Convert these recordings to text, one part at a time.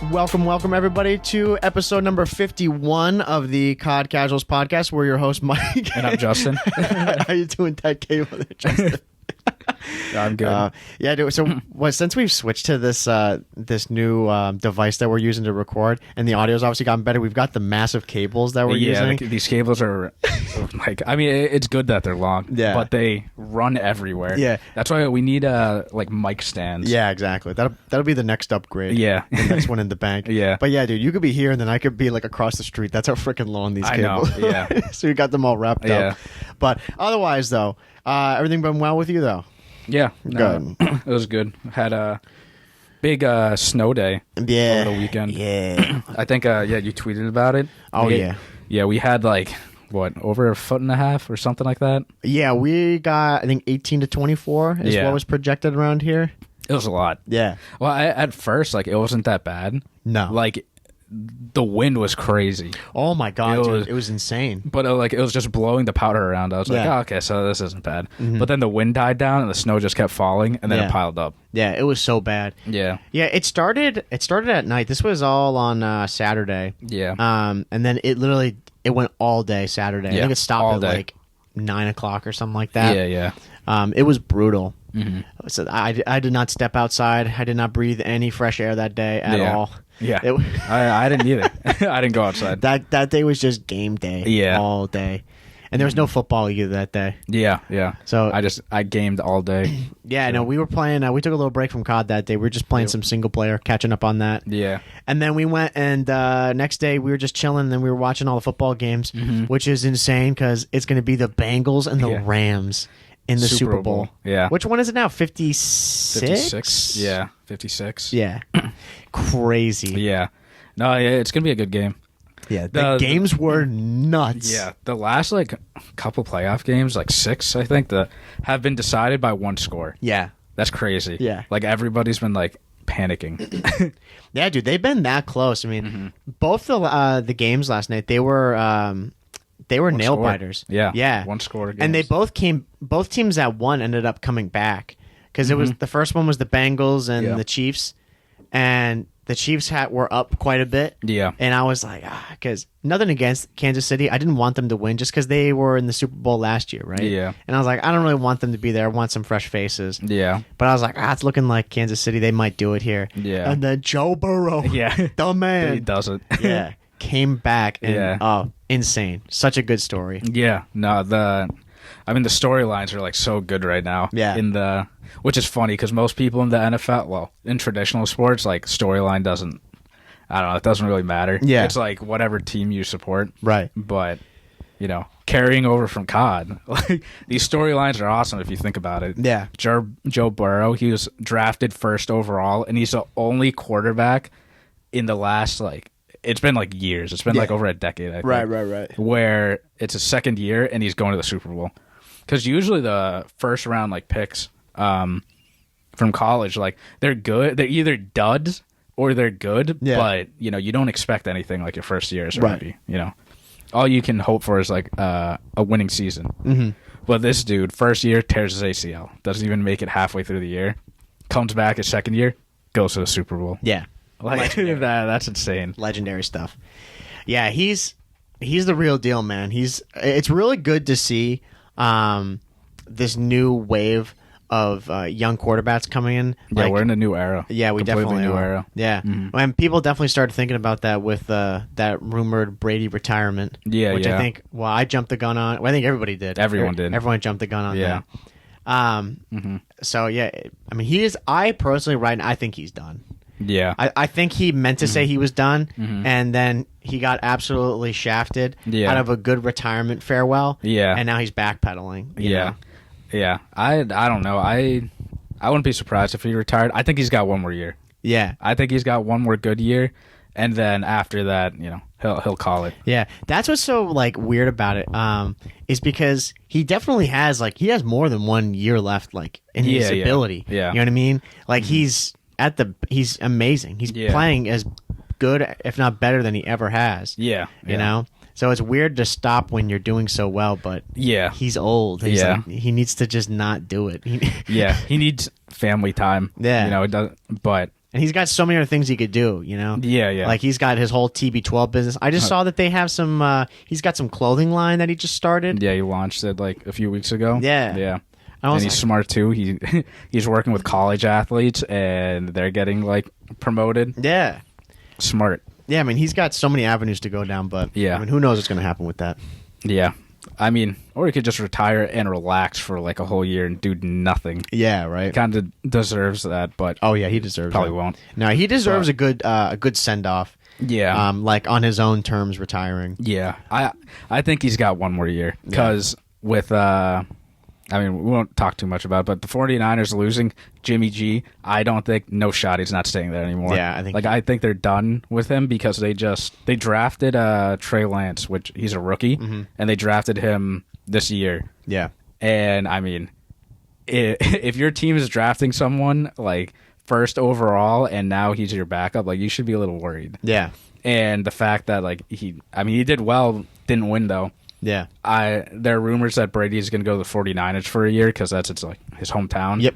Welcome everybody to episode number 51 of the COD Casuals podcast. We're your host, Mike. And I'm Justin. How you doing, Ted Cable there, Justin? I'm good. Yeah, dude. So, since we've switched to this this new device that we're using to record, and the audio's obviously gotten better, we've got the massive cables that we're using. Yeah, these cables are like, I mean, it's good that they're long, but they run everywhere. Yeah, that's why we need like mic stands. Yeah, exactly. That'll be the next upgrade. Yeah, the next one in the bank. Yeah, but yeah, dude, you could be here, and then I could be like across the street. That's how freaking long these cables. I know. Yeah. So we got them all wrapped up. But otherwise, though, everything been well with you, though. Yeah, good. It was good. Had a big snow day over the weekend. Yeah. I think you tweeted about it. Oh, Yeah, we had like over 1.5 feet or something like that. Yeah, we got I think 18 to 24 is what was projected around here. It was a lot. Yeah. Well, at first it wasn't that bad. No. Like the wind was crazy. Oh my god, dude, it was insane. But it was just blowing the powder around. I was like, oh, okay, so this isn't bad. Mm-hmm. But then the wind died down and the snow just kept falling, and then it piled up. Yeah, it was so bad. Yeah. Yeah, it started at night. This was all on Saturday. Yeah. And then it went all day Saturday. I think it stopped at like 9 o'clock or something like that. Yeah. It was brutal. Mm-hmm. So I did not step outside. I did not breathe any fresh air that day at all. Yeah, I didn't either. I didn't go outside. That day was just game day. Yeah, all day, and there was no football either that day. Yeah. So I gamed all day. Yeah, no, we were playing. We took a little break from COD that day. We were just playing some single player, catching up on that. Yeah, and then we went and next day we were just chilling. And then we were watching all the football games, which is insane because it's going to be the Bengals and the Rams in the Super Bowl. Yeah. Which one is it now? 56? 56. Yeah, 56. Yeah. Crazy. Yeah. No, it's going to be a good game. Yeah, the games were nuts. Yeah, the last couple playoff games, 6, I think, that have been decided by one score. Yeah. That's crazy. Yeah. Everybody's been panicking. Yeah, dude, they've been that close. I mean, both the games last night, they were nail biters. Yeah. One score games. And they both teams that won ended up coming back because it was the first one was the Bengals and the Chiefs, and the Chiefs were up quite a bit. Yeah. And I was like, because nothing against Kansas City. I didn't want them to win just because they were in the Super Bowl last year, right? Yeah. And I was like, I don't really want them to be there. I want some fresh faces. Yeah. But I was like, it's looking like Kansas City. They might do it here. Yeah. And then Joe Burrow, the man. He does it. Yeah. Came back and insane. Such a good story. Yeah. No, the storylines are so good right now. Yeah. Which is funny because most people in the NFL, well, in traditional sports, storyline doesn't, I don't know, it doesn't really matter. Yeah. It's whatever team you support. Right. But, carrying over from COD, these storylines are awesome if you think about it. Yeah. Joe Burrow, he was drafted first overall, and he's the only quarterback in the last, it's been years. It's been over a decade, I think. Right. Where it's his second year and he's going to the Super Bowl. Because usually the first round picks from college, they're good. They're either duds or they're good, but you don't expect anything your first year as a rookie. All you can hope for is a winning season. Mm-hmm. But this dude, first year, tears his ACL. Doesn't even make it halfway through the year. Comes back his second year, goes to the Super Bowl. Yeah. That's insane. Legendary stuff. Yeah, he's the real deal, man. It's really good to see this new wave of young quarterbacks coming in. Yeah, we're in a new era. Yeah, we definitely new are. Era. Yeah, and people definitely started thinking about that with that rumored Brady retirement. Yeah, which I think. Well, I jumped the gun on. Well, I think everybody did. Everyone did. Everyone jumped the gun on that. So yeah, I mean, he is. I personally, I think he's done. Yeah, I think he meant to say he was done, and then he got absolutely shafted out of a good retirement farewell. Yeah, and now he's backpedaling. You know? Yeah. I don't know. I wouldn't be surprised if he retired. I think he's got one more year. Yeah, I think he's got one more good year, and then after that, he'll call it. Yeah, that's what's so weird about it. Is because he definitely has he has more than 1 year left in his ability. Yeah, you know what I mean. He's amazing. He's playing as good, if not better, than he ever has. Yeah. You know? So it's weird to stop when you're doing so well, but he's old. He needs to just not do it. He needs family time. Yeah. It does, but And he's got so many other things he could do, you know? Yeah. Like, he's got his whole TB12 business. I just saw that they have some, he's got some clothing line that he just started. Yeah, he launched it like a few weeks ago. Yeah. And he's smart too. He's working with college athletes, and they're getting like promoted. Yeah. Smart. Yeah, I mean, he's got so many avenues to go down, but yeah. I mean, who knows what's going to happen with that? Yeah. I mean, or he could just retire and relax for like a whole year and do nothing. Yeah, right. Kind of deserves that, but oh yeah, he deserves. Probably it. won't. No, he deserves a good send off. Yeah. Like on his own terms, retiring. Yeah, I think he's got one more year because with I mean, we won't talk too much about it, but the 49ers losing Jimmy G, I don't think, no shot, he's not staying there anymore. Yeah, I think they're done with him because they drafted Trey Lance, which he's a rookie, and they drafted him this year. Yeah. And, I mean, if your team is drafting someone, like, first overall, and now he's your backup, like, you should be a little worried. Yeah. And the fact that, like, he did well, didn't win, though. Yeah. There are rumors that Brady is going to go to the 49ers for a year because that's his hometown. Yep.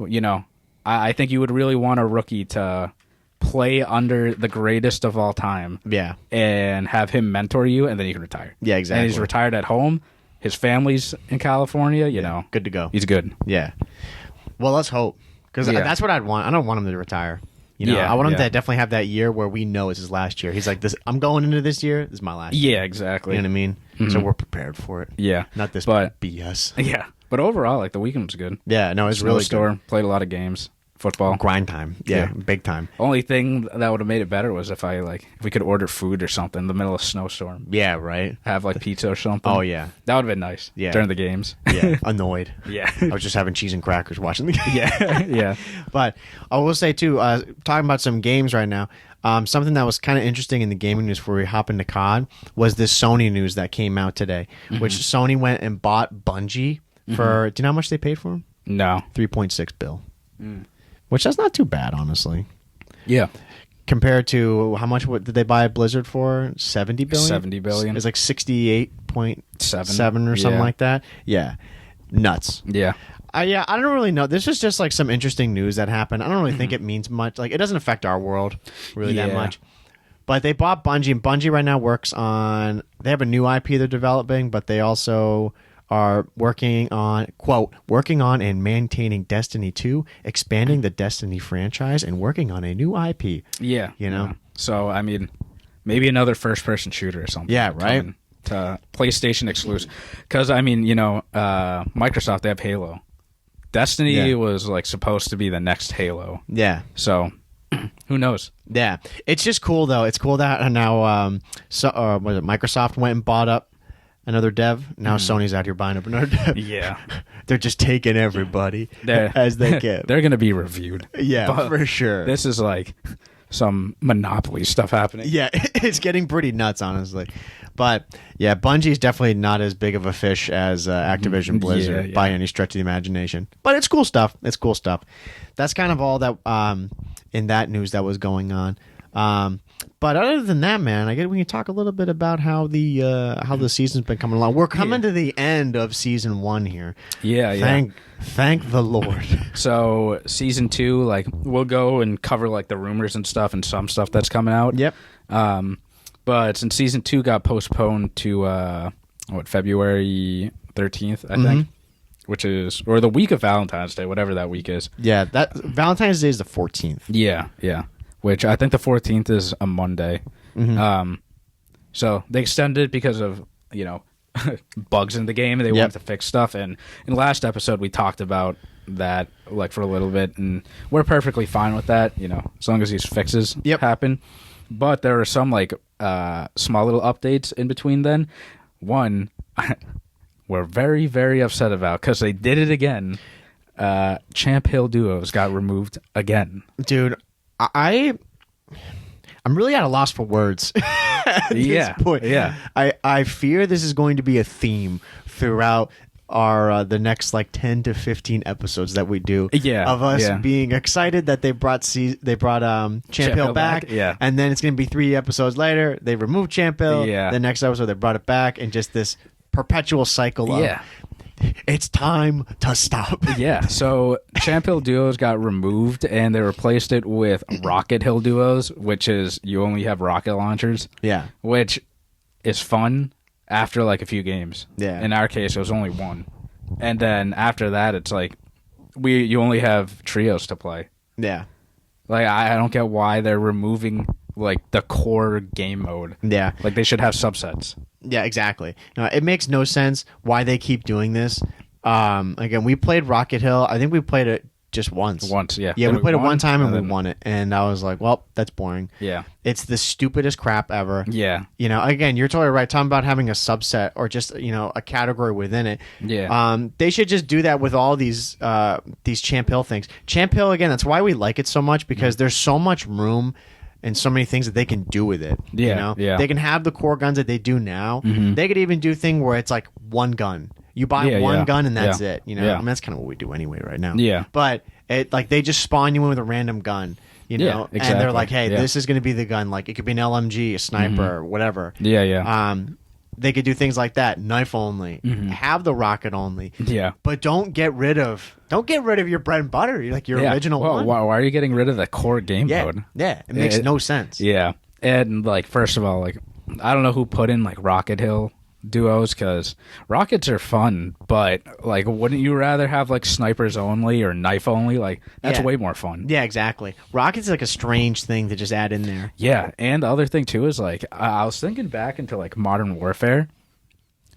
You know, I think you would really want a rookie to play under the greatest of all time. Yeah. And have him mentor you, and then you can retire. Yeah, exactly. And he's retired at home. His family's in California, you know. Good to go. He's good. Yeah. Well, let's hope. Because that's what I'd want. I don't want him to retire. You know, I want him to definitely have that year where we know it's his last year. He's like, "This, I'm going into this year. This is my last year." Yeah, exactly. You know what I mean? Mm-hmm. So we're prepared for it. Yeah. Not this BS. Yeah. But overall, like, the weekend was good. Yeah, no, it's really good. Played a lot of games. Football. Grind time. Yeah, big time. Only thing that would have made it better was if we could order food or something in the middle of a snowstorm. Yeah, right. Have like pizza or something. Oh, yeah. That would have been nice. Yeah. During the games. Yeah, annoyed. Yeah. I was just having cheese and crackers watching the game. Yeah. But I will say, too, talking about some games right now, something that was kind of interesting in the gaming news before we hop into COD was this Sony news that came out today, which Sony went and bought Bungie for, do you know how much they paid for them? No. $3.6 billion. Which that's not too bad, honestly. Yeah. Compared to how much did they buy Blizzard for? $70 billion? $70 billion. It's like 68.7 or something like that. Yeah. Nuts. Yeah. I don't really know. This is just like some interesting news that happened. I don't really think it means much. Like, it doesn't affect our world really that much. But they bought Bungie, and Bungie right now works on... They have a new IP they're developing, but they also... are working on and maintaining Destiny 2, expanding the Destiny franchise, and working on a new IP. Yeah. You know? Yeah. So, I mean, maybe another first-person shooter or something. Yeah, right? To PlayStation exclusive. Because, I mean, you know, Microsoft, they have Halo. Destiny was, like, supposed to be the next Halo. Yeah. So... who knows? Yeah. It's just cool, though. It's cool that now Microsoft went and bought up another dev. Now Sony's out here buying up another dev. Yeah. They're just taking everybody as they can. They're going to be reviewed. Yeah, for sure. This is like some Monopoly stuff happening. Yeah, it's getting pretty nuts, honestly. But, yeah, Bungie's definitely not as big of a fish as Activision Blizzard by any stretch of the imagination. But it's cool stuff. That's kind of all that in that news that was going on. But other than that, man, I guess we can talk a little bit about how the season's been coming along. We're coming to the end of season 1 here. Yeah, Thank the Lord. So season 2, like, we'll go and cover like the rumors and stuff and some stuff that's coming out. Yep. But since season 2 got postponed to February 13th, I think, which is or the week of Valentine's Day, whatever that week is. Yeah, that Valentine's Day is the 14th. Yeah. Which I think the 14th is a Monday. So they extended it because of, you know, bugs in the game, and they wanted to fix stuff. And in the last episode, we talked about that, like, for a little bit, and we're perfectly fine with that, you know, as long as these fixes happen. But there are some, like, small little updates in between then. One, we're very, very upset about, because they did it again. Champ Hill Duos got removed again. Dude, I'm really at a loss for words at this point. Yeah. I fear this is going to be a theme throughout our the next like 10 to 15 episodes that we do of us being excited that they brought Champ Hill back. And then it's going to be 3 episodes later they removed Champ Hill. The next episode they brought it back, and just this perpetual cycle of it's time to stop. Yeah, so Champ Hill duos got removed, and they replaced it with Rocket Hill duos, which is you only have rocket launchers. Yeah. Which is fun after like a few games. Yeah. In our case, it was only one. And then after that, it's like you only have trios to play. Yeah. Like, I don't get why they're removing like the core game mode. Yeah. Like, they should have subsets. Yeah, exactly. No, it makes no sense why they keep doing this. Again, we played Rocket Hill. I think we played it just once. Yeah. Yeah, we played it one time and we won it. And I was like, well, that's boring. Yeah. It's the stupidest crap ever. Yeah. You know, again, you're totally right. Talking about having a subset or just, you know, a category within it. Yeah. They should just do that with all these Champ Hill things. Champ Hill, again, that's why we like it so much, because there's so much room and so many things that they can do with it. Yeah, you know? yeah. They can have the core guns that they do now. Mm-hmm. They could even do a thing where it's like one gun. You buy one gun and that's it. You know, Yeah. I mean, that's kind of what we do anyway right now. Yeah. But it like they just spawn you in with a random gun. You know, Yeah, exactly. and they're like, "Hey, Yeah. this is going to be the gun. Like, it could be an LMG, a sniper, whatever." Yeah. They could do things like that, knife only, have the rocket only. Yeah. But don't get rid of your bread and butter, like your original well, one. why are you getting rid of the core game mode? Yeah, it makes no sense. Yeah. And like, first of all, like, I don't know who put in like Rocket Hill duos, because rockets are fun, but like, wouldn't you rather have like snipers only or knife only? Like, that's way more fun. Yeah, exactly. Rockets is like a strange thing to just add in there. Yeah. And the other thing too is like, I was thinking back into like Modern Warfare.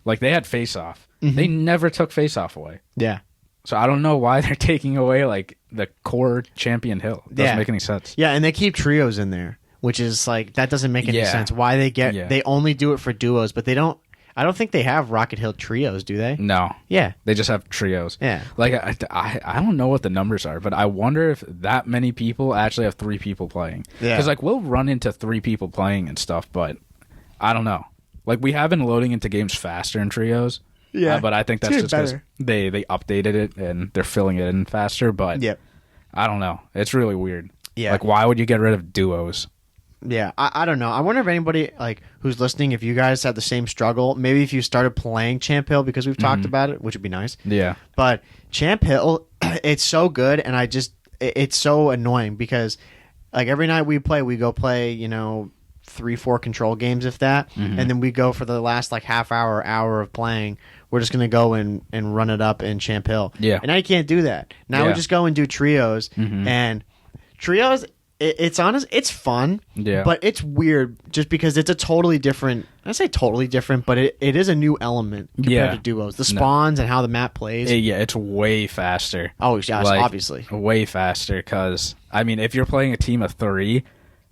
Like, they had Face Off. They never took Face Off away. Yeah. So I don't know why they're taking away like the core Champion Hill. It doesn't make any sense. Yeah, and they keep trios in there, which is like, that doesn't make any sense. Why they only do it for duos, but they don't. I don't think they have Rocket Hill trios, do they? No. Yeah. They just have trios. Yeah. Like, I don't know what the numbers are, but I wonder if that many people actually have 3 people playing. Yeah. Because, like, we'll run into 3 people playing and stuff, but I don't know. Like, we have been loading into games faster in trios. Yeah. But I think that's just because they updated it and they're filling it in faster, but I don't know. It's really weird. Yeah. Like, why would you get rid of duos? Yeah, I don't know. I wonder if anybody like who's listening, if you guys have the same struggle. Maybe if you started playing Champ Hill, because we've talked about it, which would be nice. Yeah. But Champ Hill, it's so good, and it's so annoying because like every night we go play, you know, 3-4 control games, if that, and then we go for the last like half hour of playing. We're just gonna go and run it up in Champ Hill. Yeah. And now you can't do that. Now we just go and do trios, and trios. It's honest. It's fun, but it's weird just because it's a totally different. I say totally different, but it is a new element compared to duos. The spawns and how the map plays. Yeah, it's way faster. Oh, yes, like, obviously, way faster. Because I mean, if you're playing a team of 3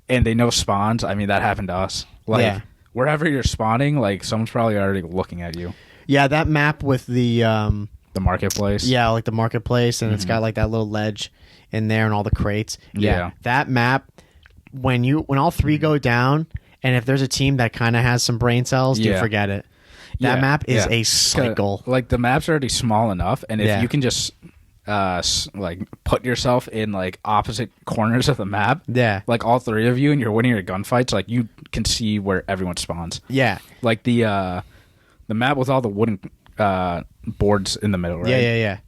and they know spawns, I mean, that happened to us. Like wherever you're spawning, like someone's probably already looking at you. Yeah, that map with the marketplace. Yeah, like the marketplace, and it's got like that little ledge in there and all the crates. Yeah. That map, when all 3 go down, and if there's a team that kind of has some brain cells, you forget it. That map is a cycle. Like, the map's already small enough, and if you can just like put yourself in like opposite corners of the map, like all 3 of you, and you're winning your gunfights, like you can see where everyone spawns. Yeah. Like the map with all the wooden boards in the middle, right? Yeah.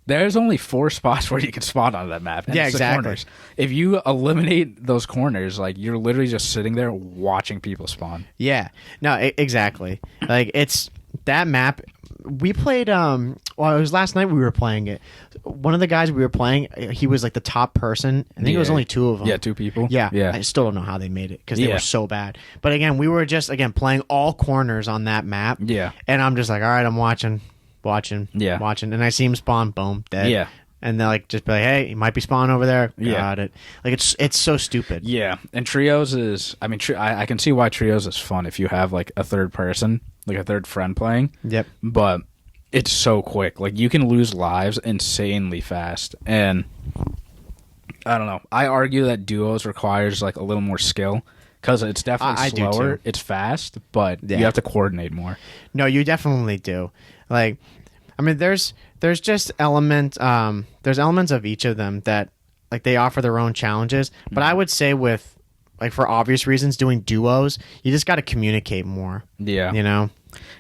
There's only 4 spots where you can spawn on that map. And yeah, it's exactly. Corners. If you eliminate those corners, like, you're literally just sitting there watching people spawn. Yeah. No, exactly. Like, it's that map. We played. Well, it was last night we were playing it. One of the guys we were playing, he was like the top person. I think it was only 2 of them. Yeah, 2 people. Yeah. Yeah. I still don't know how they made it because they were so bad. But again, we were just playing all corners on that map. Yeah. And I'm just like, all right, I'm watching, watching, and I see him spawn, boom, dead. Yeah. And they're like, just be like, hey, he might be spawning over there. Got it. Like, it's so stupid. Yeah. And trios is, I mean, I can see why trios is fun if you have like a third person, like a third friend playing. Yep. But it's so quick. Like, you can lose lives insanely fast. And I don't know. I argue that duos requires like a little more skill. Because it's definitely slower. It's fast, but you have to coordinate more. No, you definitely do. Like, I mean, there's just elements of each of them that, like, they offer their own challenges. But I would say with, like, for obvious reasons, doing duos, you just got to communicate more. Yeah. You know?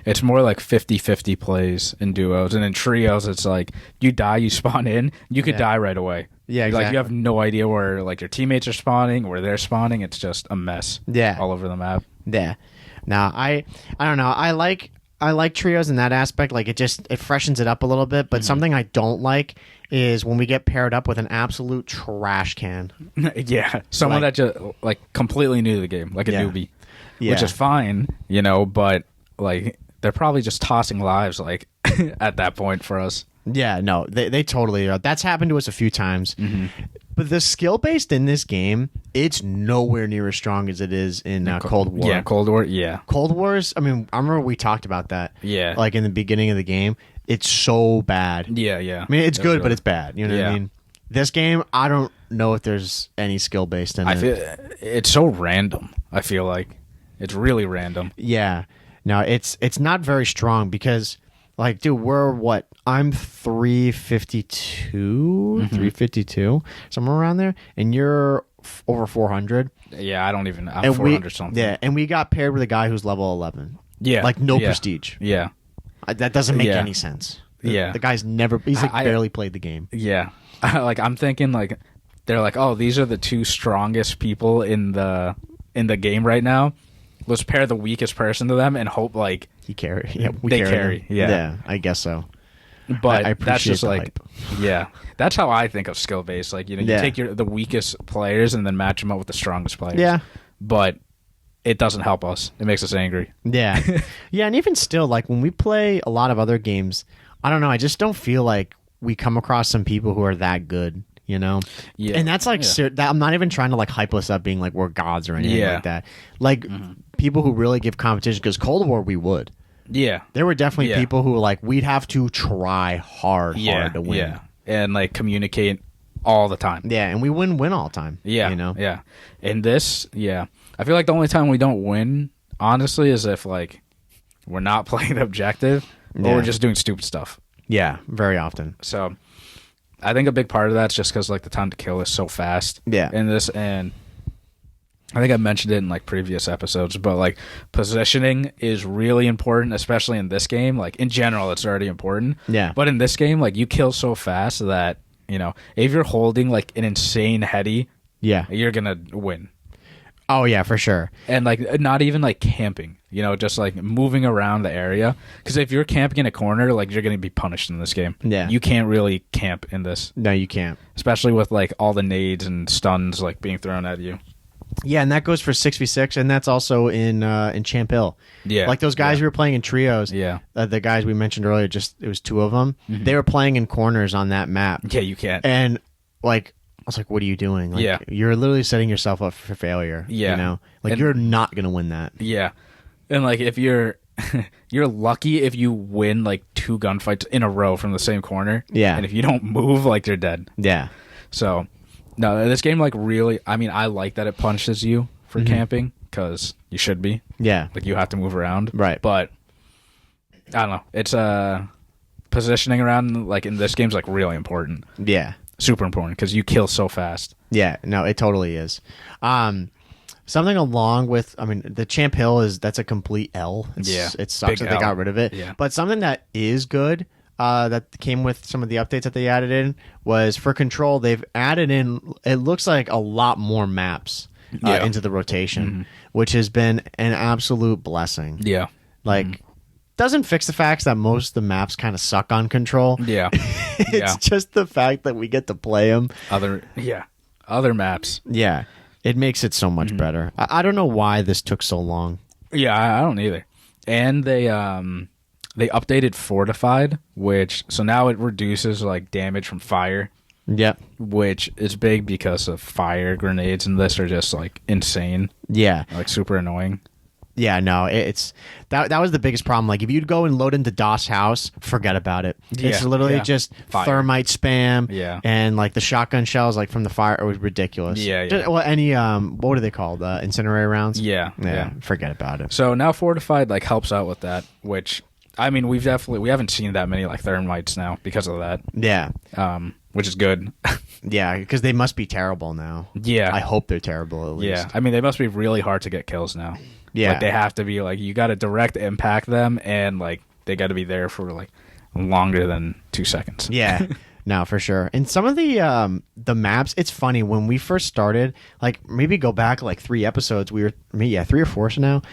It's more like 50-50 plays in duos, and in trios, it's like you die, you spawn in, you could die right away. Yeah, exactly. Like you have no idea where like your teammates are spawning, where they're spawning. It's just a mess. Yeah, all over the map. Yeah. Now I don't know. I like trios in that aspect. Like it freshens it up a little bit. But something I don't like is when we get paired up with an absolute trash can. Yeah, someone that just like completely new to the game, like a newbie, which is fine, but like they're probably just tossing lives like at that point for us. Yeah, no, they totally are. That's happened to us a few times. But the skill based in this game, it's nowhere near as strong as it is in Cold War. Yeah, Cold War. Yeah, Cold Wars. I mean, I remember we talked about that. Yeah, like in the beginning of the game, it's so bad. Yeah, yeah. I mean, it's good, but it's bad. You know what I mean? This game, I don't know if there's any skill based in it. I feel it's so random. I feel like it's really random. Yeah, no, it's not very strong because. Like, dude, we're what? I'm 352, 352, somewhere around there, and you're over 400. Yeah, I don't even. I'm 400 something. Yeah, and we got paired with a guy who's level 11. Yeah, like no prestige. Yeah, that doesn't make any sense. The guy's never. He's like barely played the game. Yeah, like I'm thinking like they're like, oh, these are the two strongest people in the game right now. Let's pair the weakest person to them and hope like he carry. Yeah, they carry. Yeah, I guess so. But I that's just like, hype. That's how I think of skill based. Like you take the weakest players and then match them up with the strongest players. Yeah, but it doesn't help us. It makes us angry. Yeah, yeah, and even still, like when we play a lot of other games, I don't know. I just don't feel like we come across some people who are that good. Yeah, and that's like that. I'm not even trying to like hype us up, being like we're gods or anything like that. Like people who really give competition, because Cold War we would. Yeah, there were definitely people who like we'd have to try hard to win. Yeah, and like communicate all the time. Yeah, and we win all the time. Yeah, yeah. And this, I feel like the only time we don't win, honestly, is if like we're not playing the objective or we're just doing stupid stuff. Yeah, very often. So. I think a big part of that's just because like the time to kill is so fast. Yeah. In this, and I think I mentioned it in like previous episodes, but like positioning is really important, especially in this game. Like in general, it's already important. Yeah. But in this game, like you kill so fast that if you're holding like an insane heady, you're gonna win. Oh yeah, for sure. And like not even like camping, just like moving around the area. Because if you're camping in a corner, like you're gonna be punished in this game. Yeah, you can't really camp in this. No, you can't. Especially with like all the nades and stuns like being thrown at you. Yeah, and that goes for 6v6, and that's also in Champ Hill. Yeah, like those guys we were playing in trios. Yeah, the guys we mentioned earlier, just it was two of them. They were playing in corners on that map. Yeah, you can't. And like. I was like, what are you doing? Like, you're literally setting yourself up for failure. Yeah. Like you're not going to win that. Yeah. And like if you're lucky if you win like 2 gunfights in a row from the same corner. Yeah. And if you don't move, like you're dead. Yeah. So, no, this game like really, I mean, I like that it punishes you for camping because you should be. Yeah. Like you have to move around. Right. But I don't know. It's positioning around like in this game's like really important. Yeah. Super important because you kill so fast. Yeah, no, it totally is. Something along with, I mean, the Champ Hill that's a complete L. It sucks that they got rid of it. Yeah. But something that is good that came with some of the updates that they added in was for Control. They've added in, it looks like a lot more maps into the rotation, which has been an absolute blessing. Yeah, like. Doesn't fix the facts that most of the maps kind of suck on Control. Yeah. It's just the fact that we get to play them. Other maps. Yeah. It makes it so much better. I don't know why this took so long. Yeah, I don't either. And they updated Fortified, so now it reduces like damage from fire. Yep. Which is big because of fire grenades and this are just like insane. Yeah. Like super annoying. Yeah, no, it's that was the biggest problem. Like if you'd go and load into DOS house, forget about it. It's literally just fire. Thermite spam. Yeah. And like the shotgun shells like from the fire, it was ridiculous. Yeah. Just, well, any what are they called? Incendiary rounds? Yeah. Forget about it. So now Fortified like helps out with that, which I mean we haven't seen that many like thermites now because of that. Yeah. which is good. Yeah, because they must be terrible now. Yeah. I hope they're terrible at least. Yeah. I mean, they must be really hard to get kills now. Yeah. Like, they have to be, like, you got to direct impact them, and, like, they got to be there for, like, longer than 2 seconds. Yeah. No, for sure. And some of the maps, it's funny, when we first started, like, maybe go back, like, 3 episodes, 3 or 4 now,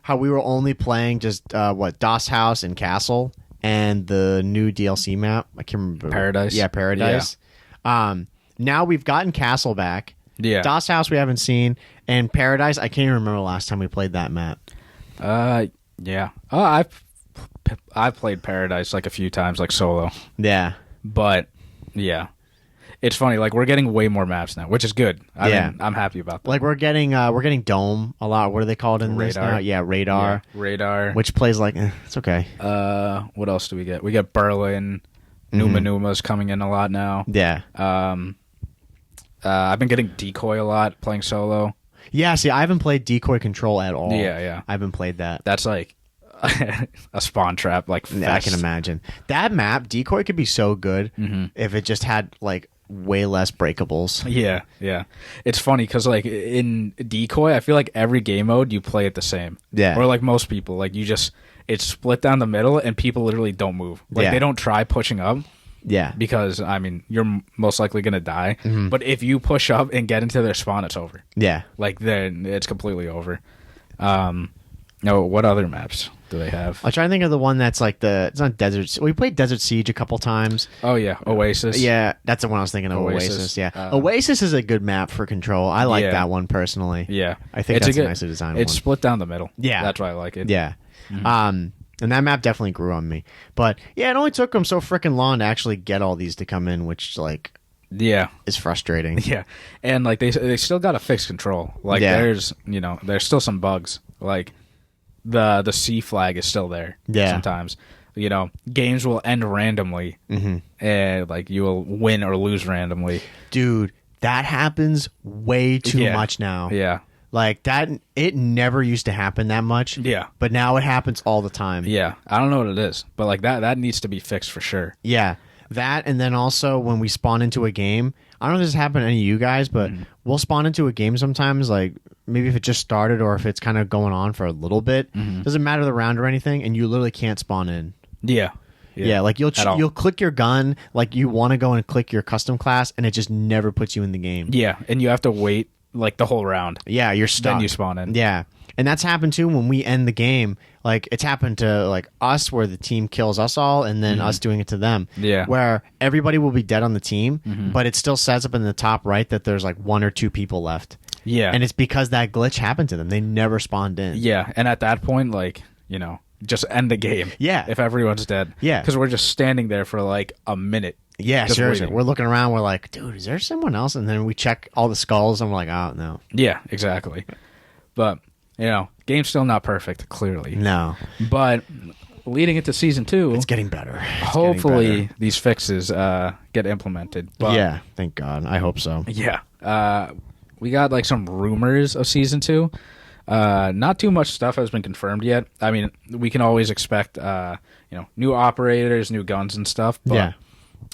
how we were only playing just, DOS House and Castle, and the new DLC map. I can't remember. Paradise. Yeah, Paradise. Yeah. Now we've gotten Castle back. Yeah. DOS House we haven't seen, and Paradise, I can't even remember the last time we played that map. Yeah. Oh, I've played Paradise like a few times, like solo. Yeah. But yeah, it's funny. Like, we're getting way more maps now, which is good. I mean, I'm happy about that. Like, we're getting Dome a lot. What are they called in this now? Yeah, Radar. Yeah, Radar. Which plays like it's okay. What else do we get? We get Berlin. Numa Numa's coming in a lot now. Yeah. I've been getting Decoy a lot playing solo. Yeah, see, I haven't played Decoy Control at all. Yeah. I haven't played that. That's like a spawn trap. Like, yeah, I can imagine. That map, Decoy, could be so good if it just had, like, way less breakables. Yeah. It's funny because, like, in Decoy, I feel like every game mode you play it the same. Yeah. Or, like, most people, like, it's split down the middle and people literally don't move. Like, they don't try pushing up. Yeah. Because, I mean, you're most likely going to die. But if you push up and get into their spawn, it's over. Yeah. Like, then it's completely over. What other maps do they have? I'm trying to think of the one that's like it's not Desert. We played Desert Siege a couple times. Oh, yeah. Oasis. Yeah, that's the one I was thinking of. Oasis. Yeah. Oasis is a good map for Control. I like that one personally. Yeah. I think that's a nicely designed one. It's split down the middle. Yeah. That's why I like it. Yeah. And that map definitely grew on me. But yeah, it only took them so freaking long to actually get all these to come in, which is frustrating. Yeah. And like they still got to fix Control. Like there's still some bugs. Like the C flag is still there. Yeah. Sometimes. Games will end randomly and like you will win or lose randomly. Dude, that happens way too much now. Yeah. Like that, it never used to happen that much. Yeah. But now it happens all the time. Yeah. I don't know what it is, but like that needs to be fixed for sure. Yeah. That, and then also when we spawn into a game, I don't know if this happened to any of you guys, but we'll spawn into a game sometimes, like maybe if it just started or if it's kind of going on for a little bit. Doesn't matter the round or anything, and you literally can't spawn in. Yeah. Yeah, like you'll click your gun, like you want to go and click your custom class, and it just never puts you in the game. Yeah, and you have to wait like the whole round. Yeah, you're stuck. Then you spawn in. Yeah. And that's happened too when we end the game. Like it's happened to like us where the team kills us all and then us doing it to them. Yeah. Where everybody will be dead on the team, but it still says up in the top right that there's like 1 or 2 people left. Yeah. And it's because that glitch happened to them. They never spawned in. Yeah. And at that point, like, just end the game. Yeah. If everyone's dead. Yeah. Because we're just standing there for like a minute. Yeah, seriously. We're looking around. We're like, dude, is there someone else? And then we check all the skulls and we're like, oh, no. Yeah, exactly. But, game's still not perfect, clearly. No. But leading into Season 2... It's getting better. Hopefully these fixes get implemented. But, yeah, thank God. I hope so. Yeah. We got like some rumors of Season 2. Not too much stuff has been confirmed yet. I mean, we can always expect, new operators, new guns and stuff. But, yeah.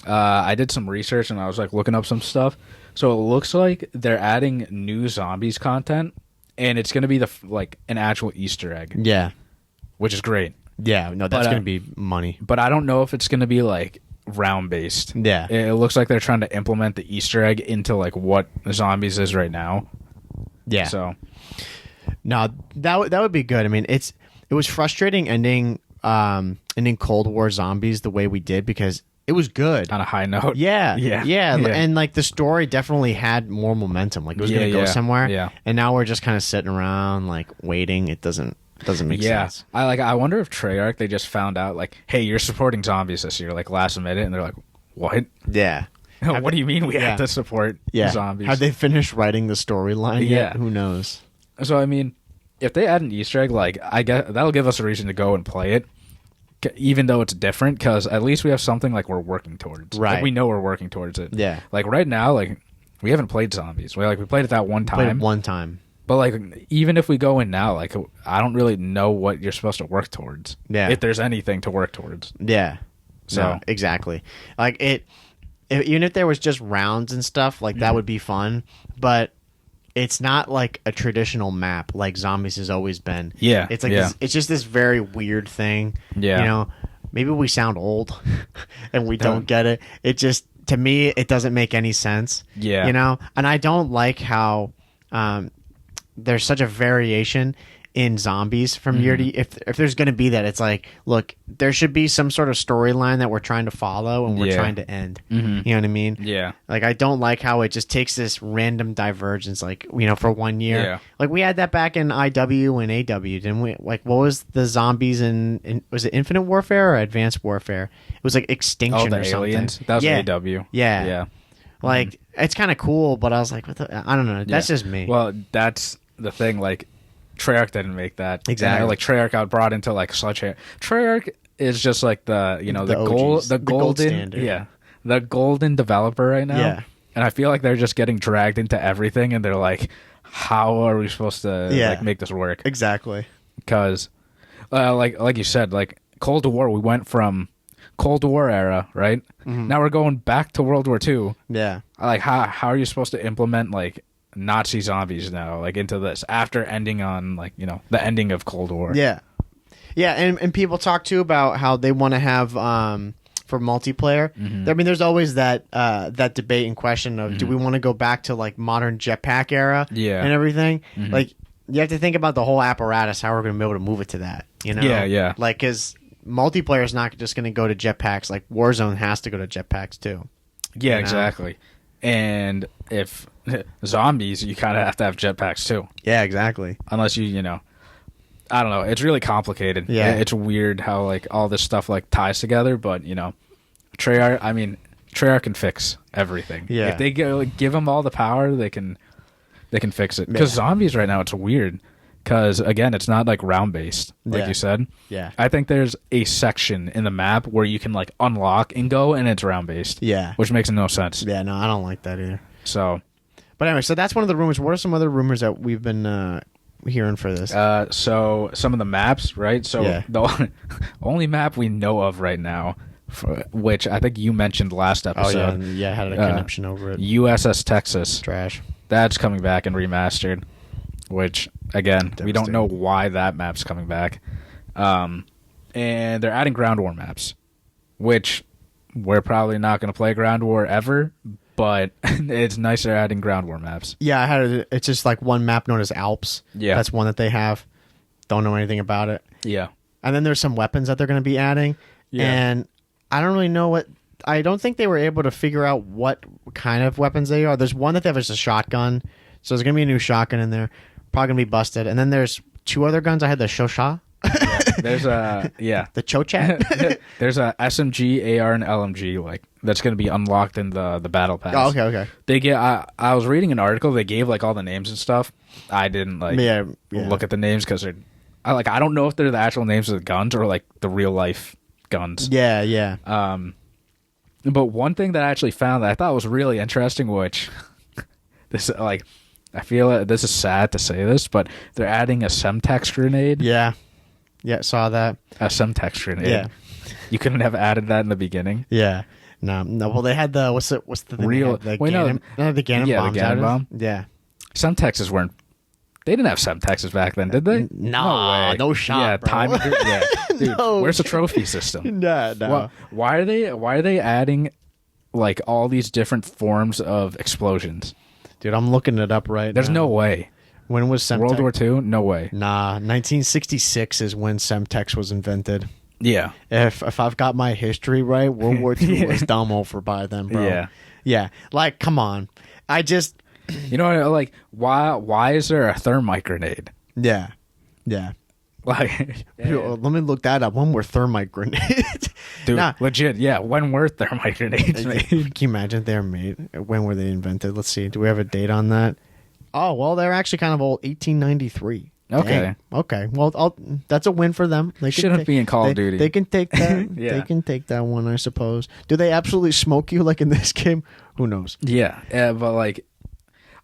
I did some research and I was like looking up some stuff. So it looks like they're adding new zombies content, and it's going to be an actual Easter egg. Yeah, which is great. Yeah, no, that's going to be money. But I don't know if it's going to be like round based. Yeah, it looks like they're trying to implement the Easter egg into like what zombies is right now. Yeah. So no, that would be good. I mean, it was frustrating ending Cold War Zombies the way we did because it was good on a high note. Yeah. And like the story definitely had more momentum. Like it was going to go somewhere. Yeah. And now we're just kind of sitting around like waiting. It doesn't make sense. I wonder if Treyarch, they just found out like, hey, you're supporting zombies this year, like last minute, and they're like, what? Yeah. What do you mean we have to support zombies? Have they finished writing the storyline yet? Who knows? So I mean, if they add an Easter egg, like I guess that'll give us a reason to go and play it. Even though it's different, because at least we have something like we're working towards. Right. Like we know we're working towards it. Yeah. Like right now, like we haven't played zombies. We played it that one time. But like even if we go in now, like I don't really know what you're supposed to work towards. Yeah. If there's anything to work towards. Yeah. So no, exactly. Like it even if there was just rounds and stuff, like that would be fun. But it's not like a traditional map like Zombies has always been. Yeah, it's like it's just this very weird thing. Yeah, you know, maybe we sound old and we don't get it. It just, to me, it doesn't make any sense. Yeah, you know, and I don't like how there's such a variation in Zombies from year to year. If there's going to be that, it's like, look, there should be some sort of storyline that we're trying to follow and we're trying to end. You know what I mean? Yeah. Like, I don't like how it just takes this random divergence, like, you know, for 1 year. Yeah. Like, we had that back in IW and AW, didn't we? Like, what was the Zombies in was it Infinite Warfare or Advanced Warfare? It was like Extinction or something. Aliens? That was AW. Yeah. Yeah. Like, it's kind of cool, but I was like, I don't know. That's just me. Well, that's the thing, like, Treyarch didn't make that. Exactly. And, like, Treyarch got brought into, like, Sledgehammer. Treyarch is just, like, the, you know, the gold standard. Yeah. The golden developer right now. Yeah. And I feel like they're just getting dragged into everything, and they're like, how are we supposed to, like, make this work? Exactly. Because, like you said, like, Cold War, we went from Cold War era, right? Now we're going back to World War II. Yeah. Like, how are you supposed to implement, like, Nazi zombies now, like, into this after ending on, like, you know, the ending of Cold War? Yeah. Yeah, and people talk too about how they want to have for multiplayer. I mean, there's always that that debate and question of do we want to go back to like modern jetpack era and everything? Like, you have to think about the whole apparatus, how we're going to be able to move it to that, you know? Yeah. Like, because multiplayer is not just going to go to jetpacks. Like, Warzone has to go to jetpacks too. Yeah, exactly. And if Zombies, you kind of have to have jetpacks too. Yeah, exactly. Unless you know, I don't know. It's really complicated. Yeah. It's weird how, like, all this stuff, like, ties together, but, you know, Treyarch can fix everything. Yeah. If they give them all the power, they can fix it. Because Zombies right now, it's weird. Because, again, it's not, like, round-based, like you said. Yeah. I think there's a section in the map where you can, like, unlock and go, and it's round-based. Yeah. Which makes no sense. Yeah, no, I don't like that either. So. But anyway, so that's one of the rumors. What are some other rumors that we've been hearing for this? So some of the maps, right? So the only map we know of right now, which I think you mentioned last episode. Oh, yeah, I had a connection over it. USS Texas. Trash. That's coming back and remastered, which, again, we don't know why that map's coming back. And they're adding Ground War maps, which we're probably not going to play Ground War ever, but it's nice they're adding Ground War maps. Yeah, it's just like one map known as Alps. Yeah. That's one that they have. Don't know anything about it. Yeah. And then there's some weapons that they're going to be adding. Yeah. And I don't really know I don't think they were able to figure out what kind of weapons they are. There's one that they have as a shotgun. So there's going to be a new shotgun in there. Probably going to be busted. And then there's two other guns. I had the Shosha. There's the Chochat. There's a SMG, AR, and LMG like that's going to be unlocked in the battle pass. Oh, okay. They get. I was reading an article. They gave like all the names and stuff. I didn't look at the names because I don't know if they're the actual names of the guns or like the real life guns. Yeah. But one thing that I actually found that I thought was really interesting, which this like. I feel this is sad to say this, but they're adding a Semtex grenade. Yeah, saw that. A Semtex grenade. Yeah. You couldn't have added that in the beginning. Yeah. No. Well, they had the what's the thing? Real the Ganon bomb. Yeah. Semtexes weren't. They didn't have Semtexes back then, did they? No shot. Yeah, bro. time. Yeah, dude. Where's the trophy system? No. Why are they adding like all these different forms of explosions? Dude, I'm looking it up right now. There's no way. When was Semtex? World War II? No way. Nah, 1966 is when Semtex was invented. Yeah. If I've got my history right, World War II was dumb over by then, bro. Yeah. Like, come on. I just... You know, like, why is there a thermite grenade? Yeah. Like, let me look that up. When were thermite grenades? Dude, legit, yeah. When were thermite grenades made? Can you imagine if they were made? When were they invented? Let's see. Do we have a date on that? Oh, well, they're actually kind of old. 1893. Okay. Dang. Okay. Well, that's a win for them. They shouldn't be in Call of Duty. They can take that. Yeah. They can take that one, I suppose. Do they absolutely smoke you like in this game? Who knows? Yeah, but like,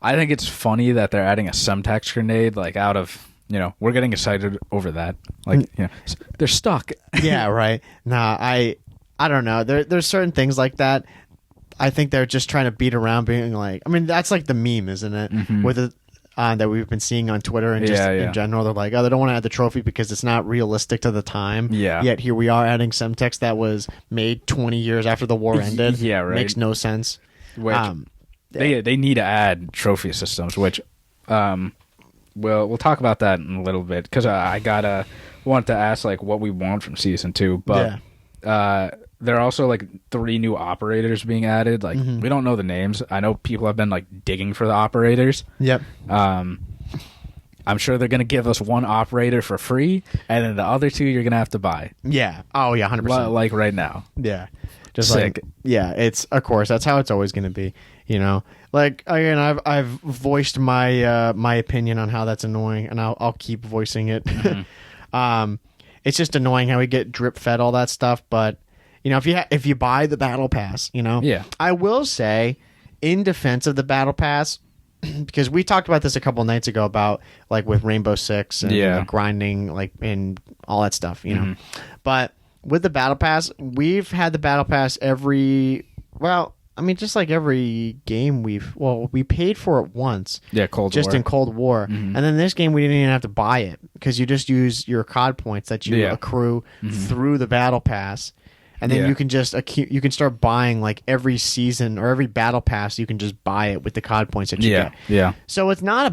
I think it's funny that they're adding a Semtex grenade, like out of... You know, we're getting excited over that. Like, you know, they're stuck. Yeah, right. Nah, I don't know. There's certain things like that. I think they're just trying to beat around being like, I mean, that's like the meme, isn't it? Mm-hmm. With it, that we've been seeing on Twitter and just in general. They're like, oh, they don't want to add the trophy because it's not realistic to the time. Yeah. Yet here we are adding Semtex that was made 20 years after the war ended. Yeah, right. Makes no sense. Which they need to add trophy systems, which we'll talk about that in a little bit because I want to ask like what we want from season 2, but there are also like 3 new operators being added. Like we don't know the names. I know people have been like digging for the operators. Yep. I'm sure they're gonna give us 1 operator for free, and then the other 2 you're gonna have to buy. Yeah. Oh yeah, 100%. Like right now. Yeah. Just Sick. like it's of course that's how it's always going to be, like again I've voiced my my opinion on how that's annoying, and I'll keep voicing it. It's just annoying how we get drip fed all that stuff, but if you buy the battle pass, I will say in defense of the battle pass, because we talked about this a couple nights ago about like with Rainbow Six and grinding like and all that stuff, but with the battle pass, we've had the battle pass just like every game we paid for it once. Yeah, Cold War. Just in Cold War. And then this game we didn't even have to buy it because you just use your COD points that you accrue through the battle pass. And then you can just you can start buying like every season or every battle pass, you can just buy it with the COD points that you get. Yeah. So it's not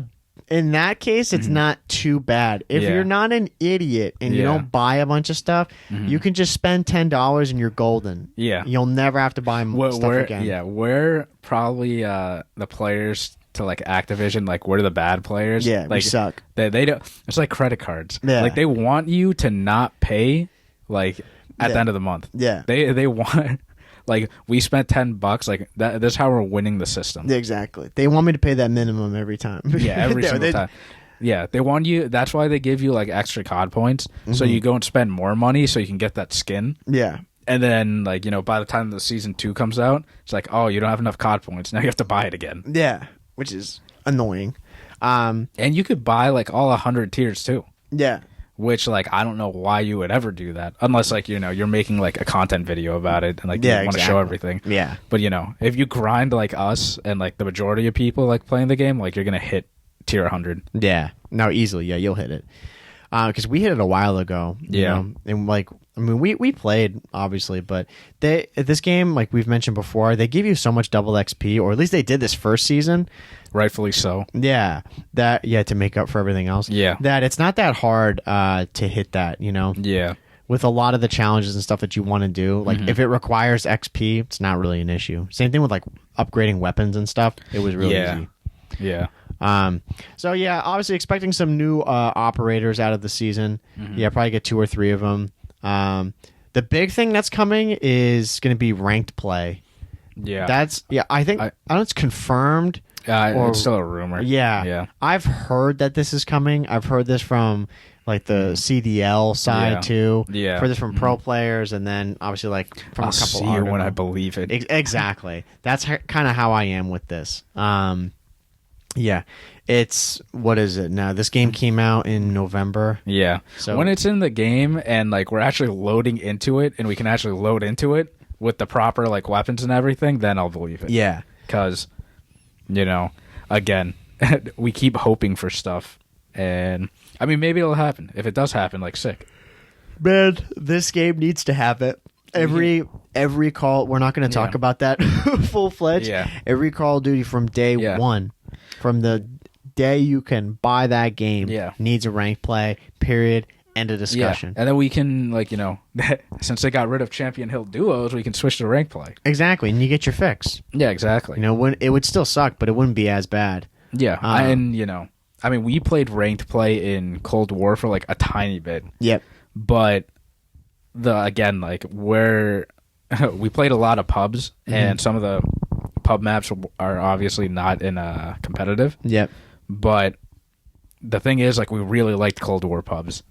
in that case, it's not too bad. If you're not an idiot and you don't buy a bunch of stuff, you can just spend $10 and you're golden. Yeah. You'll never have to buy stuff again. Yeah, we're probably the players to like Activision, like we're the bad players. Yeah, like, we suck. They don't. It's like credit cards. Yeah. Like they want you to not pay like at the end of the month. Yeah. They want. Like, we spent $10, like, that's how we're winning the system. Exactly. They want me to pay that minimum every time. Yeah, every single time. Yeah, they want you, that's why they give you, like, extra COD points, so you go and spend more money so you can get that skin. Yeah. And then, like, by the time the Season 2 comes out, it's like, oh, you don't have enough COD points, now you have to buy it again. Yeah, which is annoying. And you could buy, like, all 100 tiers, too. Yeah. Which, like, I don't know why you would ever do that. Unless, like, you're making, like, a content video about it and, like, you want to show everything. Yeah. But, if you grind like us and, like, the majority of people, like, playing the game, like, you're going to hit tier 100. Yeah. No, easily. Yeah, you'll hit it. Because we hit it a while ago. You know? And, like, I mean, we played, obviously, but this game, like we've mentioned before, they give you so much double XP, or at least they did this first season. Rightfully so. Yeah, to make up for everything else. Yeah, that it's not that hard to hit that. Yeah, with a lot of the challenges and stuff that you want to do, like if it requires XP, it's not really an issue. Same thing with like upgrading weapons and stuff. It was really easy. Yeah. So yeah, obviously expecting some new operators out of the season. Yeah, probably get 2 or 3 of them. The big thing that's coming is going to be ranked play. Yeah, I think I don't know, it's confirmed. It's still a rumor. Yeah. I've heard that this is coming. I've heard this from like the CDL side too. Yeah, I've heard this from pro players, and then obviously like from I'll a couple. See you when I believe it. Exactly. That's kind of how I am with this. Yeah, it's what is it now? This game came out in November. Yeah, so when it's in the game and like we're actually loading into it, and we can actually load into it with the proper like weapons and everything, then I'll believe it. Yeah, because again, we keep hoping for stuff, and I mean maybe it'll happen. If it does happen, like sick. Man, this game needs to have it. Every call, we're not going to talk about that full fledged. Yeah. Every Call of Duty from day one, from the day you can buy that game, needs a ranked play. Period. End of discussion. And then we can since they got rid of Champion Hill duos, we can switch to rank play. Exactly, and you get your fix. Yeah, exactly. It would still suck, but it wouldn't be as bad. Yeah, and I mean, we played ranked play in Cold War for like a tiny bit. Yep. But we played a lot of pubs, and some of the pub maps are obviously not in competitive. Yep. But the thing is, like, we really liked Cold War pubs.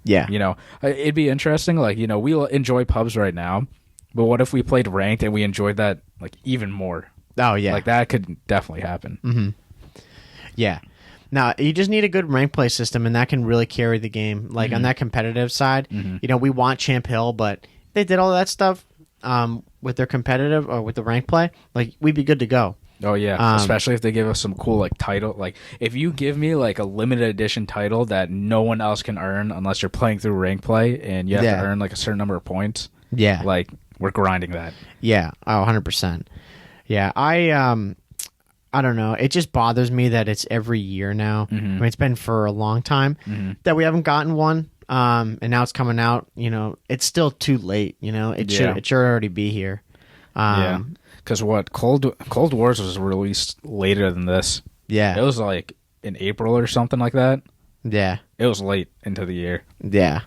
Yeah. It'd be interesting. Like, we'll enjoy pubs right now, but what if we played ranked and we enjoyed that like even more? Oh yeah. Like that could definitely happen. Mm-hmm. Yeah. Now, you just need a good rank play system, and that can really carry the game. Like, on that competitive side, we want Champ Hill, but they did all that stuff. with their competitive or with the rank play, like we'd be good to go. Oh yeah, especially if they give us some cool like title. Like if you give me like a limited edition title that no one else can earn unless you're playing through rank play, and you have to earn like a certain number of points. Yeah, like we're grinding that. Yeah, 100%. Yeah, I don't know. It just bothers me that it's every year now. I mean, it's been for a long time that we haven't gotten one. And now it's coming out. You know, it's still too late. You know, it should already be here. Yeah. Because what Cold Wars was released later than this. Yeah, it was like in April or something like that. Yeah, it was late into the year. Yeah,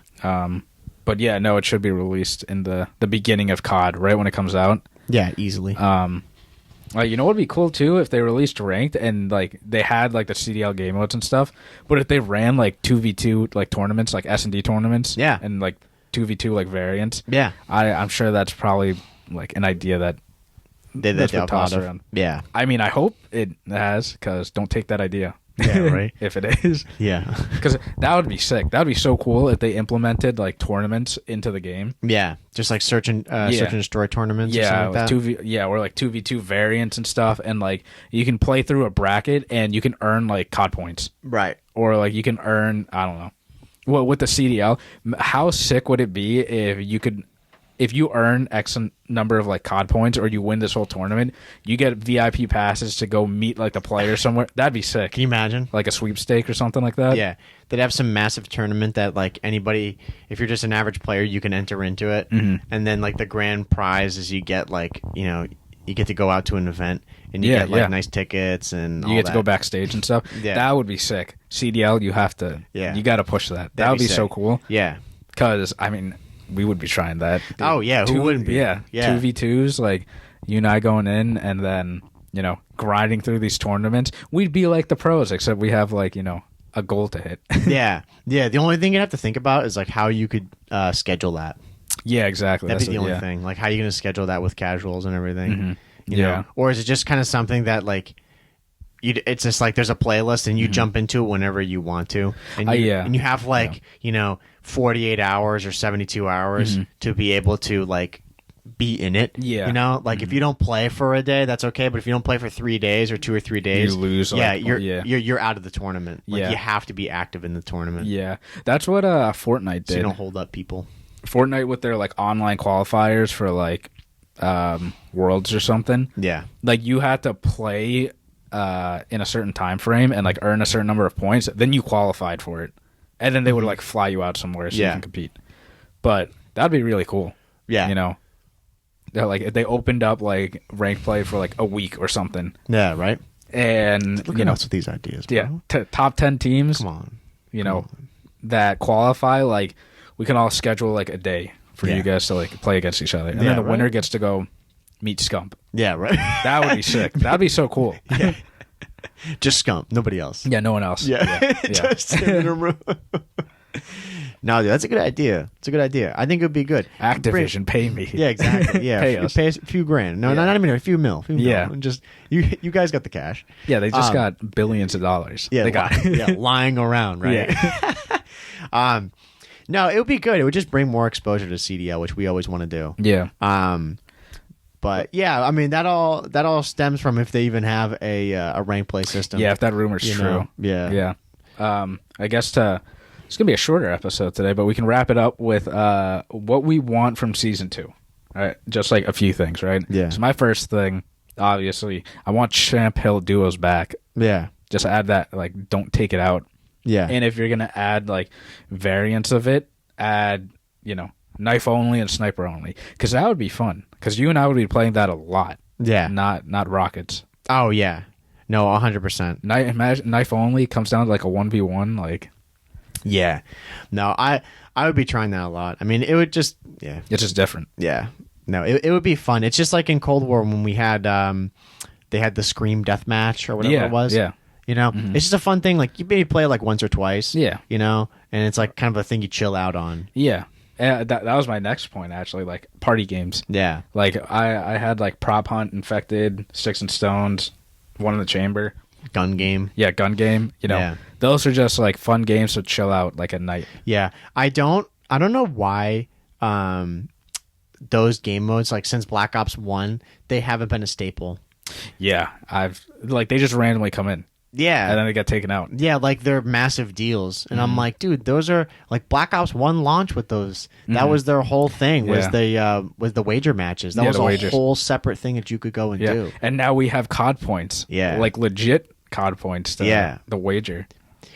but yeah, no, it should be released in the beginning of COD, right when it comes out. Yeah, easily. You know what'd be cool too if they released ranked and like they had like the CDL game modes and stuff, but if they ran like 2v2 like tournaments, like S&D tournaments, and like 2v2 like variants, I'm sure that's probably like an idea that. That's what toss around. Yeah, I mean, I hope it has, because don't take that idea. Yeah, right. If it is, yeah, because that would be sick. That would be so cool if they implemented like tournaments into the game. Yeah, just like search and destroy tournaments. Yeah, or something like that. Or like 2v2 variants and stuff, and like you can play through a bracket and you can earn like COD points, right? Or like you can earn, I don't know, well, with the CDL, how sick would it be if you earn X number of like COD points, or you win this whole tournament, you get VIP passes to go meet like the player somewhere. That'd be sick. Can you imagine? Like a sweepstake or something like that? Yeah. They'd have some massive tournament that like anybody, if you're just an average player, you can enter into it. And then like the grand prize is you get like, you know, you get to go out to an event and you get like nice tickets and you get to go backstage and stuff. That would be sick. CDL, you have to, you got to push that. That would be so cool. Yeah. Because, I mean, we would be trying that. Oh, yeah. Who wouldn't be? Yeah. 2v2s, like you and I going in and then, you know, grinding through these tournaments. We'd be like the pros, except we have like, you know, a goal to hit. Yeah. The only thing you have to think about is like how you could schedule that. Yeah, exactly. That'd be the only thing. Like how are you going to schedule that with casuals and everything? You know? Or is it just kind of something that like, it's just like there's a playlist and you jump into it whenever you want to, and you have like you know 48 hours or 72 hours to be able to like be in it. Yeah, you know, like if you don't play for a day, that's okay, but if you don't play for 3 days or 2 or 3 days, you lose. You're out of the tournament. Like you have to be active in the tournament. Yeah, that's what Fortnite did. So you don't hold up people. Fortnite with their like online qualifiers for like Worlds or something. Yeah, like you had to play in a certain time frame and like earn a certain number of points, then you qualified for it, and then they would like fly you out somewhere so you can compete. But that'd be really cool. Yeah, you know, like if they opened up like rank play for like a week or something. Yeah, right. And look you know, with these ideas, bro. Yeah, top 10 teams. Come on, you know, that qualify. Like we can all schedule like a day for you guys to like play against each other, and then the winner gets to go meet Scump. Yeah, right. That would be sick. That'd be so cool. Yeah. Just Scump, nobody else. Yeah, no one else. Yeah. Just in a room. No, dude, that's a good idea. It's a good idea. I think it would be good. Activision, pay me. Yeah, exactly. Yeah, pay us. Pay us a few grand. No, not even a few mil. Yeah, just you guys got the cash. Yeah, they just got billions of dollars. Yeah, they got lying around, right? Yeah. No, it would be good. It would just bring more exposure to CDL, which we always want to do. Yeah. But yeah, I mean that all stems from if they even have a rank play system. Yeah, if that rumor's true. Yeah. I guess it's gonna be a shorter episode today, but we can wrap it up with what we want from season 2. All right, just like a few things, right? Yeah. So my first thing, obviously, I want Champ Hill duos back. Yeah. Just add that, like, don't take it out. Yeah. And if you're gonna add like variants of it, add knife only and sniper only, because that would be fun. Because you and I would be playing that a lot. Yeah. Not rockets. Oh yeah. No, 100%. Knife only comes down to like a 1v1, like. Yeah. No, I would be trying that a lot. I mean, it would just It's just different. Yeah. No, it would be fun. It's just like in Cold War when we had they had the Scream deathmatch or whatever it was. Yeah. You know, it's just a fun thing. Like you maybe play it like once or twice. Yeah. You know, and it's like kind of a thing you chill out on. Yeah. That was my next point, actually, like party games. Yeah. Like I had like Prop Hunt, Infected, Sticks and Stones, One in the Chamber. Gun game. Yeah, gun game. You know, those are just like fun games to chill out like at night. Yeah. I don't know why those game modes, like since Black Ops 1, they haven't been a staple. Yeah, they just randomly come in. Yeah. And then they get taken out. Yeah, like they're massive deals. And I'm like, dude, those are like Black Ops 1 launch with those. That was their whole thing, was the wager matches. That was a whole separate thing that you could go and do. And now we have COD points. Yeah. Like legit COD points to the wager.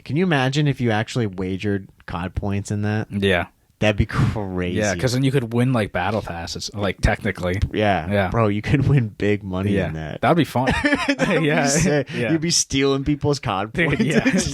Can you imagine if you actually wagered COD points in that? Yeah. That'd be crazy. Yeah, because then you could win like battle passes, like technically. Yeah, bro, you could win big money in that. That'd be fun. Yeah, you'd be stealing people's COD points.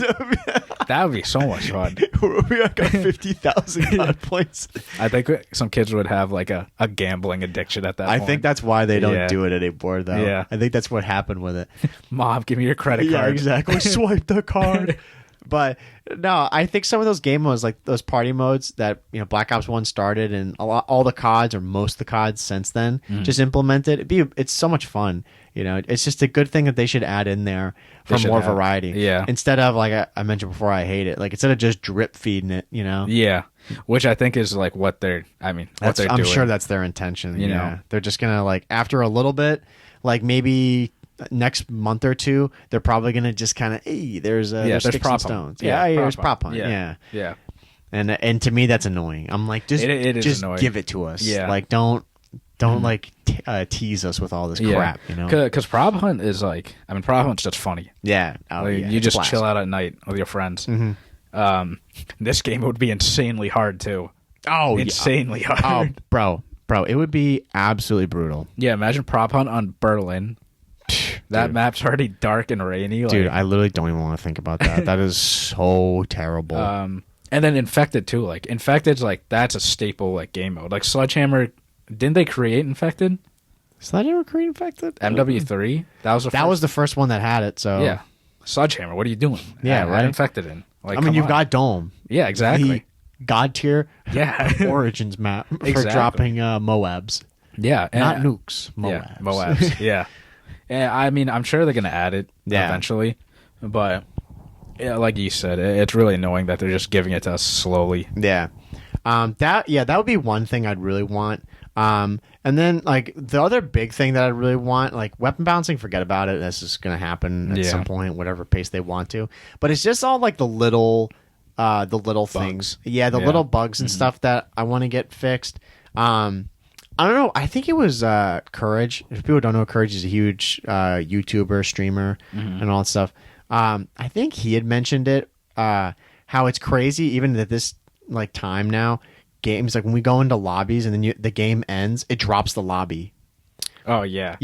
That would be so much fun. We got 50,000 COD points. I think some kids would have like a gambling addiction at that point. I think that's why they don't do it anymore, though. Yeah, I think that's what happened with it. Mom, give me your credit card. Yeah, exactly. Swipe the card. But no, I think some of those game modes, like those party modes that Black Ops 1 started, and all the CODs or most of the CODs since then just implemented. It's so much fun. It's just a good thing that they should add in there for more variety. Yeah. Instead of, like I mentioned before, I hate it. Like instead of just drip feeding it. Yeah. Which I think is like what they're. I'm sure that's their intention. They're just gonna, like, after a little bit, like maybe next month or two, they're probably gonna just kind of, there's sticks and stones. There's prop hunt. Yeah. And to me, that's annoying. I'm like, just annoying. give it to us. Yeah. Like don't like tease us with all this crap. Because prop hunt is like, prop hunt's just funny. Yeah. You just chill out at night with your friends. Mm-hmm. This game would be insanely hard too. Oh, insanely hard. Oh, bro, it would be absolutely brutal. Yeah, imagine prop hunt on Berlin. That map's already dark and rainy. Dude, I literally don't even want to think about that. That is so terrible. And then Infected too. Like Infected's like, that's a staple like game mode. Like Sledgehammer, didn't they create Infected? Sledgehammer create Infected? MW3. That was the first one that had it. So yeah, Sledgehammer. What are you doing? Yeah, right. Infected in. Like, you've got Dome. Yeah, exactly. The God tier. Yeah. Origins map for dropping Moabs. Yeah, not nukes. Moabs. Yeah, Moabs. Yeah. And I'm sure they're gonna add it eventually, but like you said, it's really annoying that they're just giving it to us slowly. Yeah. That would be one thing I'd really want. And then, like, the other big thing that I really want, like, weapon balancing, forget about it. This is going to happen at some point, whatever pace they want to. But it's just all, like, the little things. Yeah, the little bugs and stuff that I want to get fixed. I don't know. I think it was Courage. If people don't know, Courage is a huge YouTuber, streamer, and all that stuff. I think he had mentioned it, how it's crazy, even at this, like, time now, games, like when we go into lobbies and then the game ends, it drops the lobby. Oh yeah.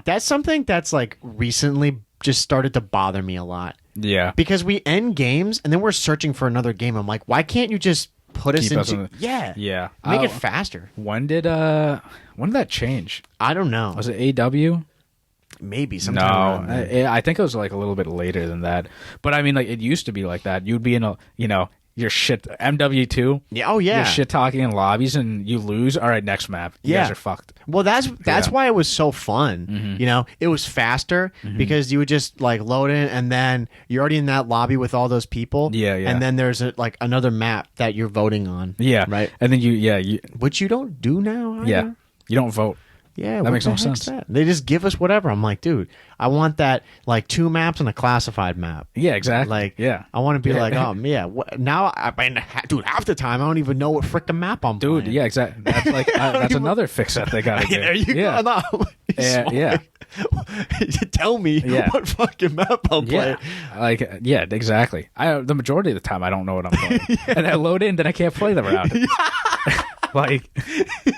That's something that's, like, recently just started to bother me a lot. Yeah, because we end games and then we're searching for another game. I'm like, why can't you just put us into make it faster? When did that change? I don't know. Was it AW? Maybe sometime. No, I think it was like a little bit later than that. But like, it used to be like that. You'd be in your shit MW2. Yeah. Oh yeah. You're shit talking in lobbies and you lose. All right, next map. You guys are fucked. Well, that's why it was so fun. It was faster because you would just, like, load in and then you're already in that lobby with all those people. Yeah. And then there's another map that you're voting on. Yeah. Right. And then you which you don't do now either. Yeah. You don't vote. Yeah, that makes no sense. They just give us whatever. I'm like, dude, I want that, like, 2 maps and a classified map. Yeah, exactly. Like, yeah, I want to be like, oh yeah. Now, dude, half the time I don't even know what frickin' map I'm playing. Dude, yeah, exactly. That's like that's another fix that they got to do. There you go. No. Yeah. Tell me what fucking map I'm playing. Like, yeah, exactly. The majority of the time I don't know what I'm playing, and I load in, then I can't play the round. Like,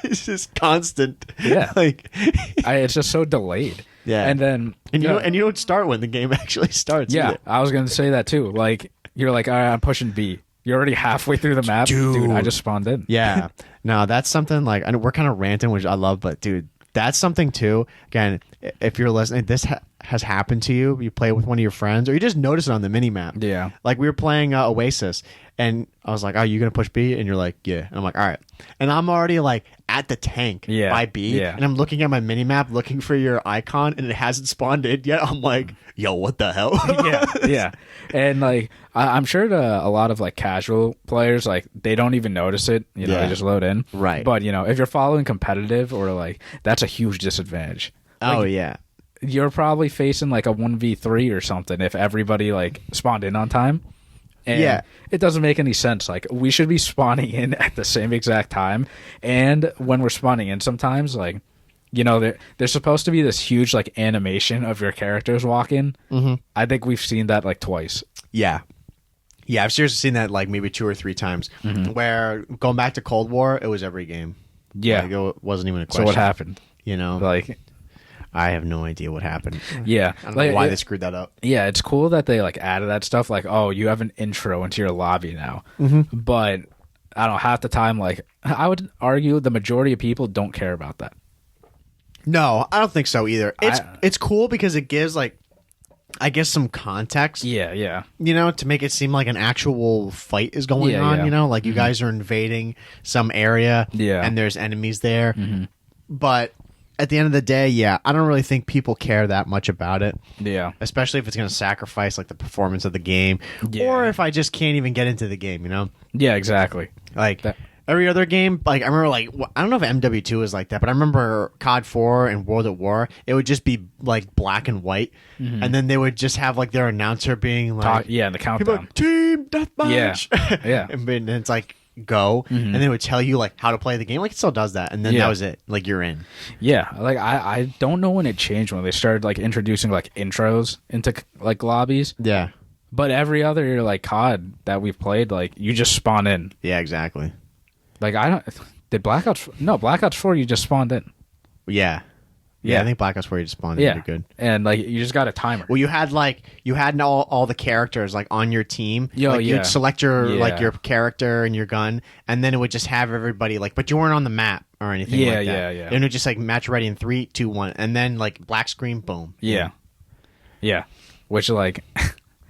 it's just constant. Yeah, like it's just so delayed. Yeah, and you don't start when the game actually starts. Yeah, either. I was gonna say that too. Like, you're like, all right, I'm pushing B. You're already halfway through the map, dude. I just spawned in. Yeah, no, that's something, like, we're kind of ranting, which I love, but dude, that's something too. Again, if you're listening, this has happened to you. You play with one of your friends, or you just notice it on the mini map. Yeah. Like we were playing Oasis, and I was like, "Oh, you gonna push B?" And you're like, "Yeah." And I'm like, "All right." And I'm already like at the tank by B, and I'm looking at my mini map, looking for your icon, and it hasn't spawned in yet. I'm like, "Yo, what the hell?" yeah. And like, I'm sure a lot of like casual players, like they don't even notice it. You know, they just load in. Right. But you know, if you're following competitive or like, that's a huge disadvantage. Like, oh yeah. You're probably facing like a 1v3 or something if everybody like spawned in on time. And it doesn't make any sense. Like we should be spawning in at the same exact time. And when we're spawning in sometimes, like, you know, there's supposed to be this huge like animation of your characters walking. Mm-hmm. I think we've seen that like twice. Yeah. Yeah, I've seriously seen that like maybe 2 or 3 times. Mm-hmm. Where going back to Cold War, it was every game. Yeah. Like, it wasn't even a question. So what happened? You know? Like, I have no idea what happened. Yeah. I don't know why they screwed that up. Yeah, it's cool that they like added that stuff. Like, oh, you have an intro into your lobby now. Mm-hmm. But I don't know, half the time, like, I would argue the majority of people don't care about that. No, I don't think so either. It's cool because it gives like, I guess, some context. Yeah. You know, to make it seem like an actual fight is going on. Yeah. You know, like you guys are invading some area. Yeah. And there's enemies there. Mm-hmm. But at the end of the day, I don't really think people care that much about it. Yeah. Especially if it's going to sacrifice like the performance of the game, or if I just can't even get into the game. You know. Yeah. Exactly. Like every other game, like I remember, like I don't know if MW2 is like that, but I remember COD 4 and World at War. It would just be like black and white, and then they would just have like their announcer being like, the countdown, like, Team Deathmatch. Yeah. And then it's like go, and they would tell you like how to play the game. Like it still does that, and then that was it. Like you're in. Yeah, like I don't know when it changed, when they started like introducing like intros into like lobbies. Yeah. But every other like COD that we've played, like you just spawn in. Yeah, exactly. Like Black Ops 4 you just spawned in. Yeah, I think Black Ops 4 you just spawned in. Yeah, you're good. And like you just got a timer. Well, you had all the characters like on your team. You'd select your like your character and your gun, and then it would just have everybody like, but you weren't on the map or anything. like that. Yeah. And it would just like match ready in 3, 2, 1, and then like black screen, boom. Yeah. Which like.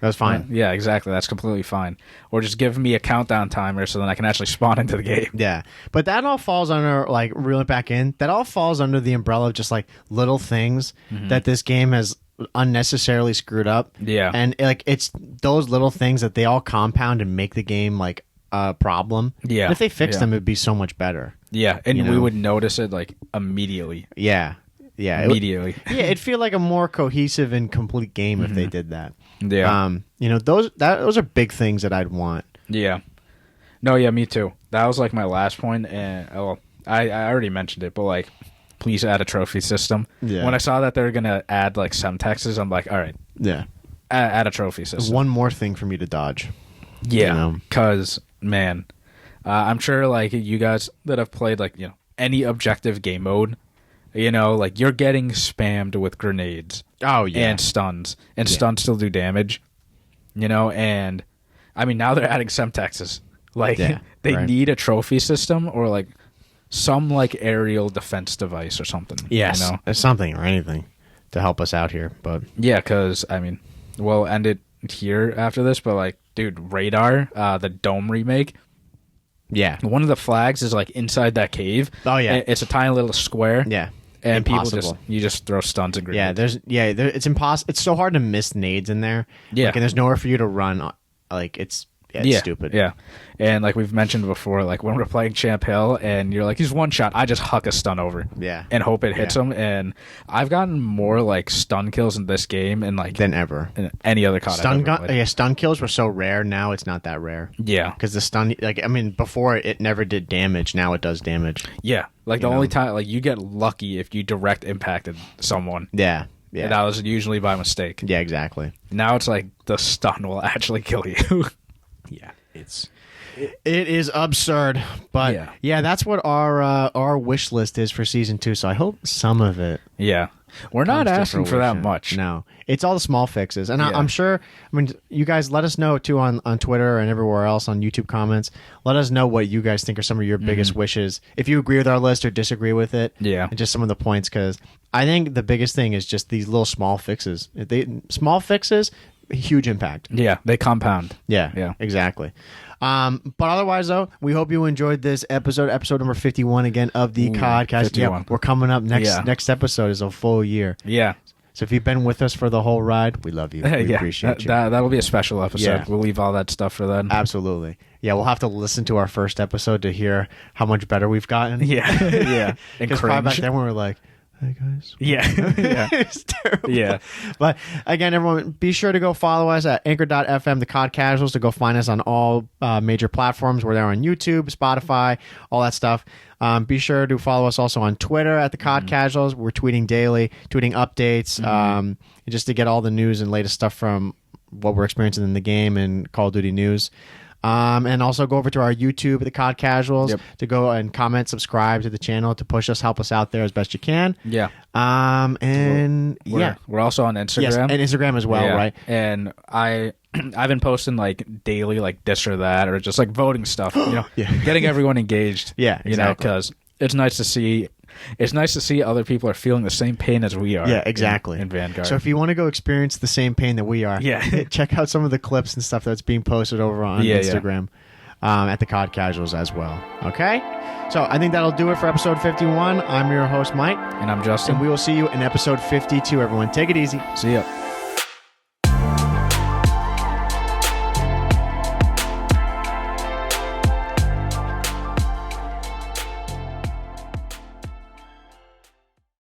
That was fine. Yeah, exactly. That's completely fine. Or just give me a countdown timer so then I can actually spawn into the game. Yeah. But that all falls under, like, reel it back in, that all falls under the umbrella of just, like, little things that this game has unnecessarily screwed up. Yeah. And, like, it's those little things that they all compound and make the game, like, a problem. Yeah. And if they fix them, it'd be so much better. Yeah, and we would notice it, like, immediately. Yeah. Immediately. It'd feel like a more cohesive and complete game if they did that. Yeah. Those are big things that I'd want. Yeah. No, yeah, me too. That was like my last point, and I already mentioned it, but like, please add a trophy system. Yeah. When I saw that they were gonna add like some texts, I'm like, all right, yeah, add a trophy system. One more thing for me to dodge. Yeah, because man, I'm sure like you guys that have played like any objective game mode, like you're getting spammed with grenades. Oh yeah, and stuns, and stuns still do damage. And I mean now they're adding Semtexes. Like they need a trophy system or like some like aerial defense device or something. Yes, something or anything to help us out here. But yeah, because I mean, we'll end it here after this. But like, dude, Radar, the Dome remake. Yeah, one of the flags is like inside that cave. Oh yeah, it's a tiny little square. Yeah. And impossible. you just throw stuns and grenades. It's impossible. It's so hard to miss nades in there. Yeah, and there's nowhere for you to run. Like it's stupid. Yeah, and like we've mentioned before, like when we're playing Champ Hill and you're like, he's one shot, I just huck a stun over. Yeah, and hope it hits him. And I've gotten more like stun kills in this game and like than ever in any other COD. Stun kills were so rare. Now it's not that rare. Yeah, because the stun, like I mean, before it never did damage. Now it does damage. Yeah, like the only time, like you get lucky if you direct impacted someone. Yeah. And that was usually by mistake. Yeah, exactly. Now it's like the stun will actually kill you. Yeah, it's It is absurd, but yeah, that's what our wish list is for season 2. So I hope some of it. Yeah, we're not asking for that much. No, it's all the small fixes, and I'm sure. I mean, you guys let us know too on Twitter and everywhere else on YouTube comments. Let us know what you guys think are some of your biggest wishes. If you agree with our list or disagree with it, and just some of the points, because I think the biggest thing is just these little small fixes. Small fixes, huge impact. Yeah, they compound. Yeah, exactly. But otherwise, though, we hope you enjoyed this episode number 51 again of the COD Casuals. Yeah, we're coming up next episode is a full year. Yeah. So if you've been with us for the whole ride, we love you. We appreciate you. That'll be a special episode. Yeah. We'll leave all that stuff for then. Absolutely. Yeah, we'll have to listen to our first episode to hear how much better we've gotten. Yeah. Because probably back then we were like, hey guys. Yeah. It's terrible. Yeah. But again, everyone, be sure to go follow us at anchor.fm, the COD Casuals, to go find us on all major platforms. We're there on YouTube, Spotify, all that stuff. Be sure to follow us also on Twitter at the COD Casuals. We're tweeting daily, tweeting updates, just to get all the news and latest stuff from what we're experiencing in the game and Call of Duty news. And also go over to our YouTube, the COD Casuals, to go and comment, subscribe to the channel to push us, help us out there as best you can. Yeah. And we're also on Instagram. Yes, and Instagram as well, right? And I've been posting like daily, like this or that, or just like voting stuff. Getting everyone engaged. Yeah, exactly. Because it's nice to see. It's nice to see other people are feeling the same pain as we are. Yeah, exactly. In Vanguard. So if you want to go experience the same pain that we are, check out some of the clips and stuff that's being posted over on Instagram at the COD Casuals as well. Okay? So I think that'll do it for episode 51. I'm your host, Mike. And I'm Justin. And we will see you in episode 52, everyone. Take it easy. See ya.